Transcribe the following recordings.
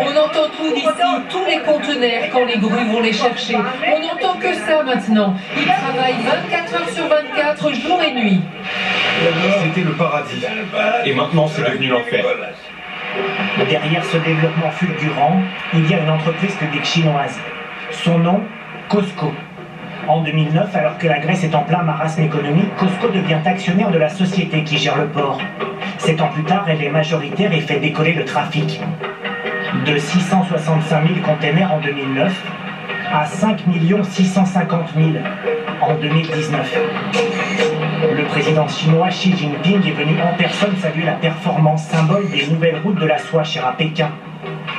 On entend tout d'ici, tous les conteneurs quand les grues vont les chercher. On n'entend que ça maintenant. Ils travaillent 24 heures sur 24, jour et nuit. C'était le paradis. Et maintenant, c'est devenu l'enfer. Derrière ce développement fulgurant, il y a une entreprise publique chinoise. Son nom, Cosco. En 2009, alors que la Grèce est en plein marasme économique, Cosco devient actionnaire de la société qui gère le port. 7 ans plus tard, elle est majoritaire et fait décoller le trafic. De 665 000 containers en 2009 à 5 650 000 en 2019. Le président chinois Xi Jinping est venu en personne saluer la performance, symbole des nouvelles routes de la soie chères à Pékin.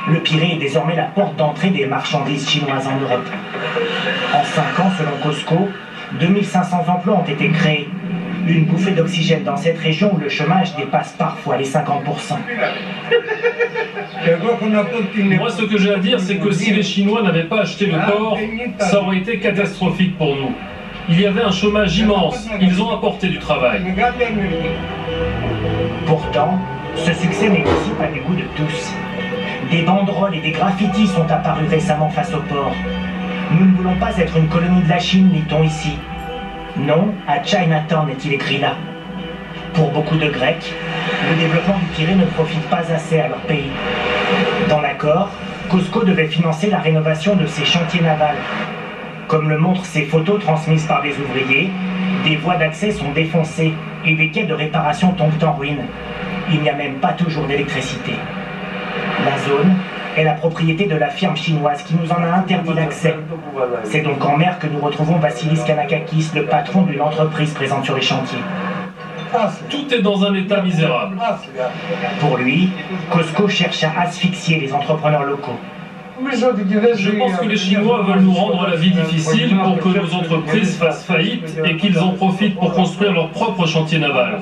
Le Pirée est désormais la porte d'entrée des marchandises chinoises en Europe. En 5 ans, selon Cosco, 2500 emplois ont été créés. Une bouffée d'oxygène dans cette région où le chômage dépasse parfois les 50%. Moi, ce que j'ai à dire, c'est que si les Chinois n'avaient pas acheté le port, ça aurait été catastrophique pour nous. Il y avait un chômage immense. Ils ont apporté du travail. Pourtant, ce succès négocie pas les goûts de tous. Des banderoles et des graffitis sont apparus récemment face au port. Nous ne voulons pas être une colonie de la Chine, dit-on ici. Non, à Chinatown est-il écrit là. Pour beaucoup de Grecs, le développement du Pirée ne profite pas assez à leur pays. Dans l'accord, Cosco devait financer la rénovation de ses chantiers navals. Comme le montrent ces photos transmises par des ouvriers, des voies d'accès sont défoncées et des quais de réparation tombent en ruine. Il n'y a même pas toujours d'électricité. La zone est la propriété de la firme chinoise qui nous en a interdit l'accès. C'est donc en mer que nous retrouvons Vassilis Kanakakis, le patron d'une entreprise présente sur les chantiers. Tout est dans un état misérable. Pour lui, Cosco cherche à asphyxier les entrepreneurs locaux. Je pense que les Chinois veulent nous rendre la vie difficile pour que nos entreprises fassent faillite et qu'ils en profitent pour construire leur propre chantier naval.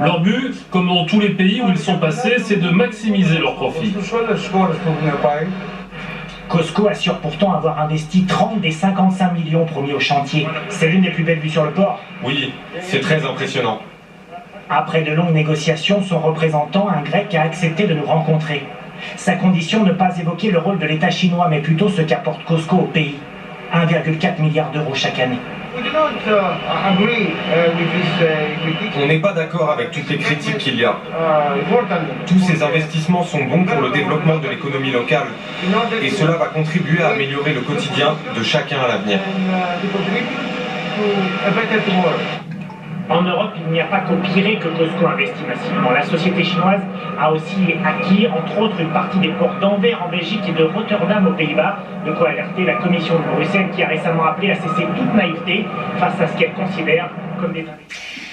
Leur but, comme dans tous les pays où ils sont passés, c'est de maximiser leurs profits. Cosco assure pourtant avoir investi 30 des 55 millions promis au chantier. C'est l'une des plus belles vues sur le port. Oui, c'est très impressionnant. Après de longues négociations, son représentant, un Grec, a accepté de nous rencontrer. Sa condition, ne pas évoquer le rôle de l'État chinois, mais plutôt ce qu'apporte Cosco au pays. 1,4 milliard d'euros chaque année. On n'est pas d'accord avec toutes les critiques qu'il y a. Tous ces investissements sont bons pour le développement de l'économie locale et cela va contribuer à améliorer le quotidien de chacun à l'avenir. En Europe, il n'y a pas qu'au Pirée que Cosco investit massivement. La société chinoise a aussi acquis, entre autres, une partie des ports d'Anvers en Belgique et de Rotterdam aux Pays-Bas, de quoi alerter la Commission de Bruxelles qui a récemment appelé à cesser toute naïveté face à ce qu'elle considère comme des investissements.